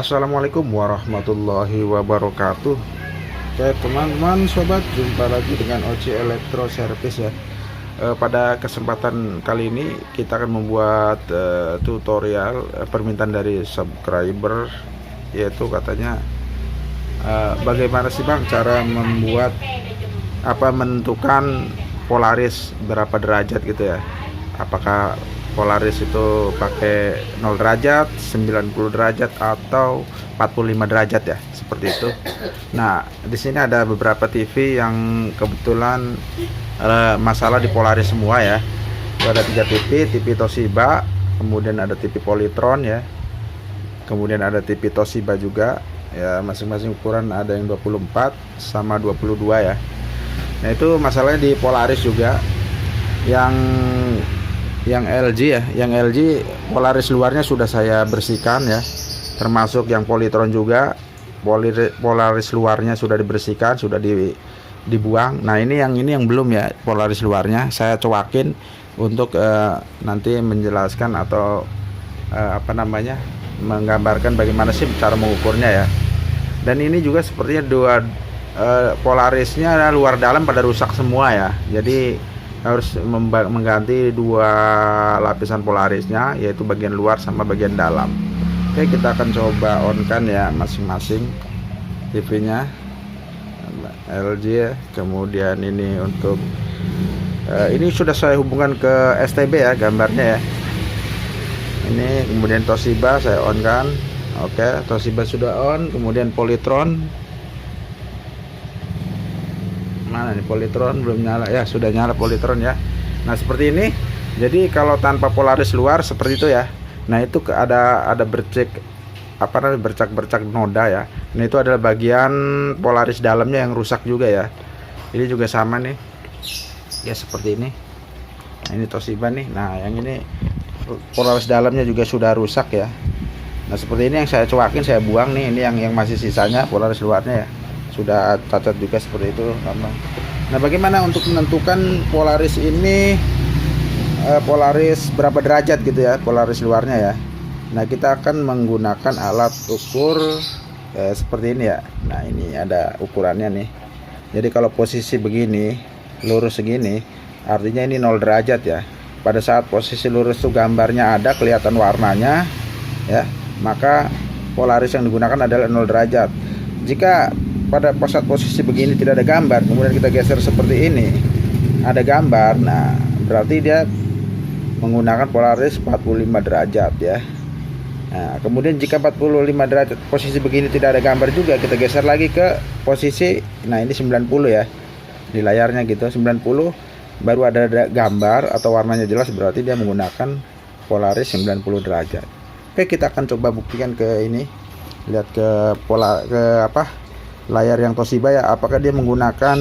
Assalamualaikum warahmatullahi wabarakatuh. Oke teman-teman sobat, jumpa lagi dengan OC Elektro Service ya. Pada kesempatan kali ini kita akan membuat tutorial permintaan dari subscriber, yaitu katanya bagaimana sih Bang cara membuat menentukan Polaris berapa derajat gitu ya. Apakah Polaris itu pakai 0 derajat, 90 derajat atau 45 derajat ya, seperti itu. Nah, di sini ada beberapa TV yang kebetulan masalah di Polaris semua ya. Ada 3 TV Toshiba, kemudian ada TV Polytron ya. Kemudian ada TV Toshiba juga ya, masing-masing ukuran ada yang 24 sama 22 ya. Nah, itu masalahnya di Polaris juga. Yang LG ya, yang LG Polaris luarnya sudah saya bersihkan ya, termasuk yang Polytron juga. Polaris luarnya sudah dibersihkan, sudah dibuang. Nah, ini yang belum ya, Polaris luarnya saya coakin untuk nanti menjelaskan atau menggambarkan bagaimana sih cara mengukurnya ya. Dan ini juga sepertinya dua Polarisnya luar dalam pada rusak semua ya, jadi harus mengganti 2 lapisan Polarisnya, yaitu bagian luar sama bagian dalam. Oke, kita akan coba on kan ya masing-masing TV-nya LG ya. Kemudian ini untuk ini sudah saya hubungkan ke STB ya gambarnya ya. Ini kemudian Toshiba saya on kan. Oke, Toshiba sudah on. Kemudian Polytron, mana nih Polytron, belum nyala ya, sudah nyala Polytron ya. Nah, seperti ini. Jadi kalau tanpa Polaris luar seperti itu ya. Nah, itu ada bercak-bercak noda ya. Nah, itu adalah bagian Polaris dalamnya yang rusak juga ya. Ini juga sama nih ya, seperti ini. Nah, ini Toshiba nih. Nah, yang ini Polaris dalamnya juga sudah rusak ya. Nah, seperti ini yang saya cuakin, saya buang nih. Ini yang masih sisanya Polaris luarnya ya, sudah cacat juga seperti itu. Nah, bagaimana untuk menentukan Polaris ini Polaris berapa derajat gitu ya, Polaris luarnya ya. Nah, kita akan menggunakan alat ukur seperti ini ya. Nah, ini ada ukurannya nih. Jadi kalau posisi begini, lurus segini, artinya ini 0 derajat ya. Pada saat posisi lurus itu gambarnya ada, kelihatan warnanya ya, maka Polaris yang digunakan adalah 0 derajat. Jika pada saat posisi begini tidak ada gambar, kemudian kita geser seperti ini, ada gambar, nah berarti dia menggunakan Polaris 45 derajat ya. Nah, kemudian jika 45 derajat posisi begini tidak ada gambar juga, kita geser lagi ke posisi, nah ini 90 ya, di layarnya gitu 90, baru ada gambar atau warnanya jelas, berarti dia menggunakan Polaris 90 derajat. Oke, kita akan coba buktikan ke ini, lihat ke layar yang Toshiba ya, apakah dia menggunakan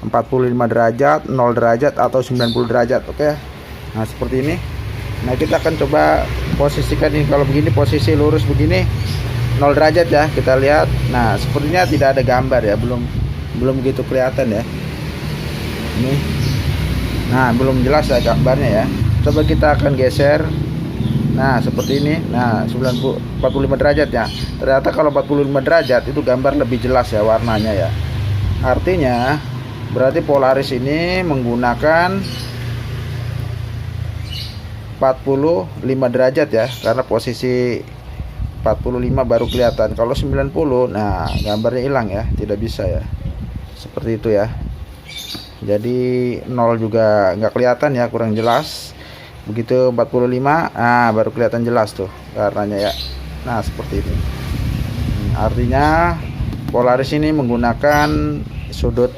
45 derajat, 0 derajat atau 90 derajat. Oke. Nah, seperti ini. Nah, kita akan coba posisikan ini. Kalau begini posisi lurus begini 0 derajat ya, kita lihat. Nah, sepertinya tidak ada gambar ya, belum begitu kelihatan ya. Ini. Nah, belum jelas ya gambarnya ya. Coba kita akan geser. Nah, seperti ini. Nah, 45 derajat ya. Ternyata kalau 45 derajat itu gambar lebih jelas ya warnanya ya. Artinya berarti Polaris ini menggunakan 45 derajat ya, karena posisi 45 baru kelihatan. Kalau 90, nah gambarnya hilang ya, tidak bisa ya. Seperti itu ya. Jadi 0 juga nggak kelihatan ya, kurang jelas. Begitu 45, baru kelihatan jelas tuh warnanya ya. Nah, seperti ini. Artinya Polaris ini menggunakan sudut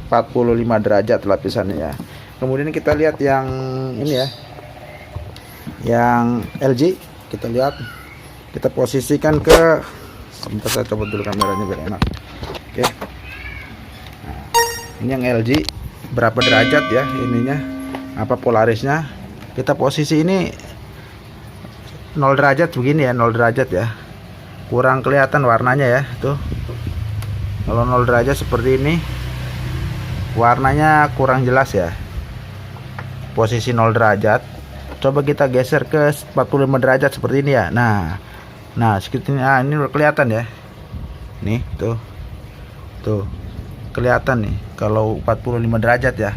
45 derajat lapisannya ya. Kemudian kita lihat yang ini ya, yang LG. Kita lihat, kita posisikan ke, sebentar saya coba dulu kameranya biar enak. Oke. Nah, ini yang LG berapa derajat ya ininya, Polarisnya. Kita posisi ini 0 derajat begini ya, 0 derajat ya, kurang kelihatan warnanya ya tuh. Kalau 0 derajat seperti ini warnanya kurang jelas ya, posisi 0 derajat. Coba kita geser ke 45 derajat seperti ini ya. Nah, Nah sekitarnya ini udah kelihatan ya, nih tuh kelihatan nih kalau 45 derajat ya.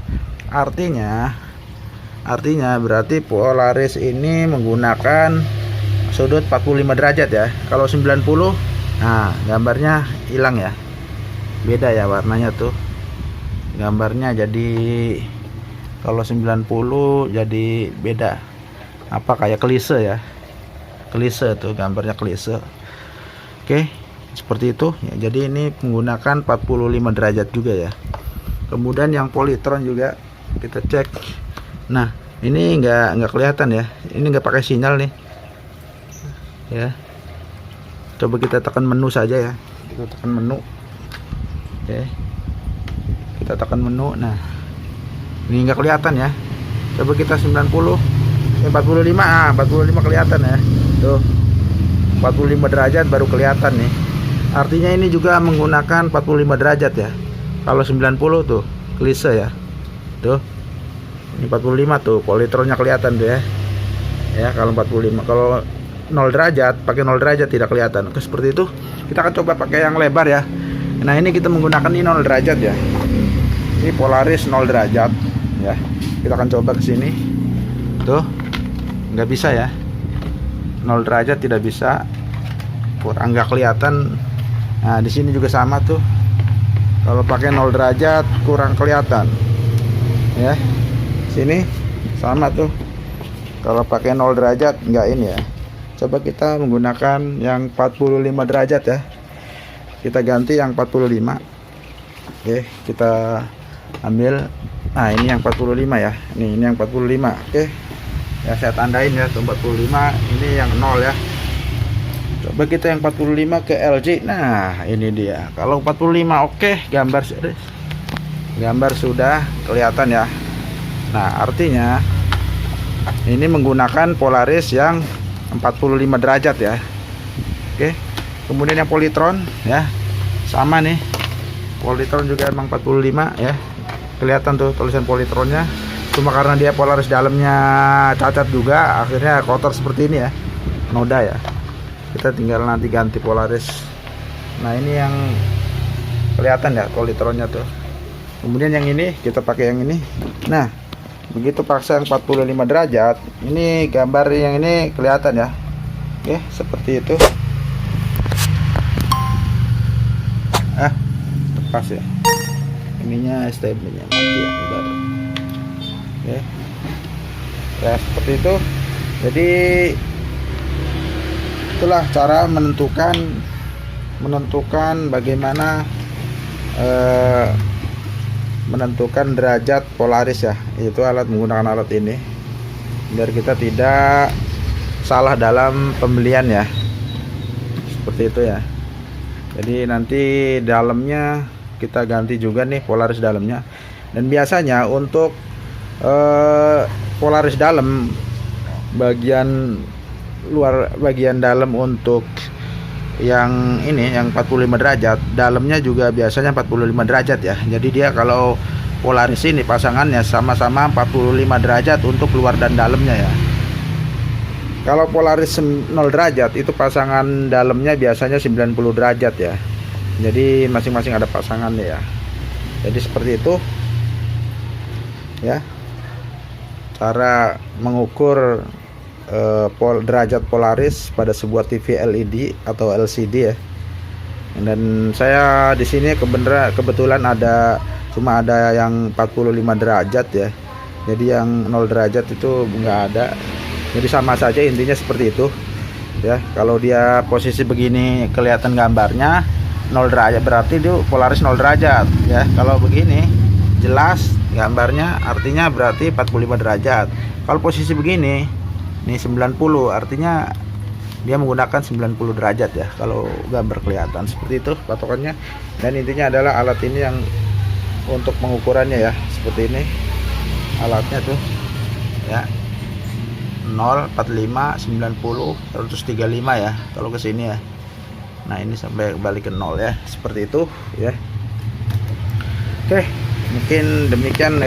Artinya berarti Polaris ini menggunakan sudut 45 derajat ya. Kalau 90, nah gambarnya hilang ya, beda ya warnanya tuh gambarnya. Jadi kalau 90 jadi beda, apa kayak klise ya, klise tuh gambarnya, klise. Oke, seperti itu ya. Jadi ini menggunakan 45 derajat juga ya. Kemudian yang polytron juga kita cek. Nah ini nggak kelihatan ya, ini nggak pakai sinyal nih ya. Coba kita tekan menu saja ya, kita tekan menu. Oke, kita tekan menu. Nah ini nggak kelihatan ya. Coba kita 90, 45, 45 kelihatan ya tuh, 45 derajat baru kelihatan nih. Artinya ini juga menggunakan 45 derajat ya. Kalau 90 tuh klise ya tuh, ini 45 tuh polytronnya kelihatan tuh ya. Ya kalau 45, kalau 0 derajat, pakai 0 derajat tidak kelihatan. Oke, seperti itu. Kita akan coba pakai yang lebar ya. Nah ini kita menggunakan ini 0 derajat ya. Ini Polaris 0 derajat ya. Kita akan coba ke sini tuh, nggak bisa ya, 0 derajat tidak bisa, kurang nggak kelihatan. Nah di sini juga sama tuh, kalau pakai 0 derajat kurang kelihatan ya. Sini sama tuh, kalau pakai 0 derajat nggak ini ya. Coba kita menggunakan yang 45 derajat ya, kita ganti yang 45. Oke, kita ambil, nah ini yang 45 ya, ini yang 45. Oke ya, saya tandain ya tuh 45, ini yang 0 ya. Coba kita yang 45 ke LG. Nah ini dia, kalau 45 oke, gambar sudah kelihatan ya. Nah artinya ini menggunakan Polaris yang 45 derajat ya. Oke, kemudian yang polytron ya, sama nih, polytron juga emang 45 ya. Kelihatan tuh tulisan polytronnya, cuma karena dia Polaris dalamnya cacat juga, akhirnya kotor seperti ini ya, noda ya. Kita tinggal nanti ganti Polaris. Nah ini yang kelihatan ya polytronnya tuh. Kemudian yang ini kita pakai yang ini. Nah begitu pasang 45 derajat, ini gambar yang ini kelihatan ya. Oke, seperti itu. Lepas ya, ininya STB-nya mati ya, bentar. Oke ya, seperti itu. Jadi itulah cara menentukan bagaimana menentukan derajat Polaris ya. Itu menggunakan alat ini biar kita tidak salah dalam pembelian ya, seperti itu ya. Jadi nanti dalamnya kita ganti juga nih, Polaris dalamnya. Dan biasanya untuk Polaris dalam bagian luar, bagian dalam untuk yang ini yang 45 derajat, dalamnya juga biasanya 45 derajat ya. Jadi dia kalau Polaris ini pasangannya sama-sama 45 derajat untuk luar dan dalamnya ya. Kalau Polaris 0 derajat itu pasangan dalamnya biasanya 90 derajat ya. Jadi masing-masing ada pasangannya ya. Jadi seperti itu ya, cara mengukur derajat Polaris pada sebuah TV LED atau LCD ya. Dan saya di sini kebetulan cuma ada yang 45 derajat ya. Jadi yang 0 derajat itu nggak ada. Jadi sama saja, intinya seperti itu ya. Kalau dia posisi begini kelihatan gambarnya 0 derajat, berarti itu Polaris 0 derajat ya. Kalau begini jelas gambarnya, artinya berarti 45 derajat. Kalau posisi begini ini 90, artinya dia menggunakan 90 derajat ya, kalau gambar kelihatan. Seperti itu patokannya. Dan intinya adalah alat ini yang untuk pengukurannya ya, seperti ini alatnya tuh ya, 0, 45, 90, 135 ya kalau ke sini ya. Nah ini sampai balik ke 0 ya, seperti itu ya. Oke, mungkin demikian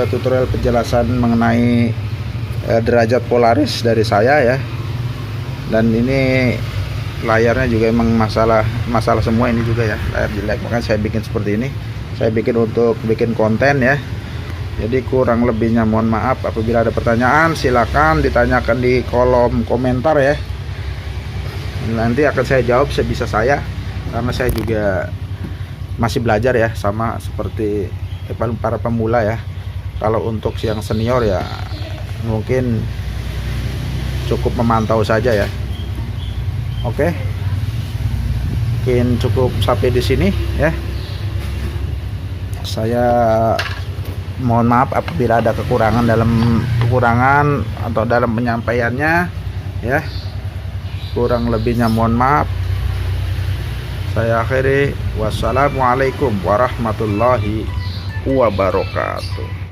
tutorial penjelasan mengenai derajat Polaris dari saya ya. Dan ini layarnya juga emang masalah semua ini juga ya, layar jelek, makanya saya bikin seperti ini. Saya bikin untuk bikin konten ya, jadi kurang lebihnya mohon maaf. Apabila ada pertanyaan silakan ditanyakan di kolom komentar ya, nanti akan saya jawab sebisa saya, karena saya juga masih belajar ya, sama seperti para pemula ya. Kalau untuk yang senior ya mungkin cukup memantau saja ya. Oke, mungkin cukup sampai di sini ya. Saya mohon maaf apabila ada kekurangan atau dalam penyampaiannya ya. Kurang lebihnya mohon maaf. Saya akhiri, wassalamualaikum warahmatullahi wabarakatuh.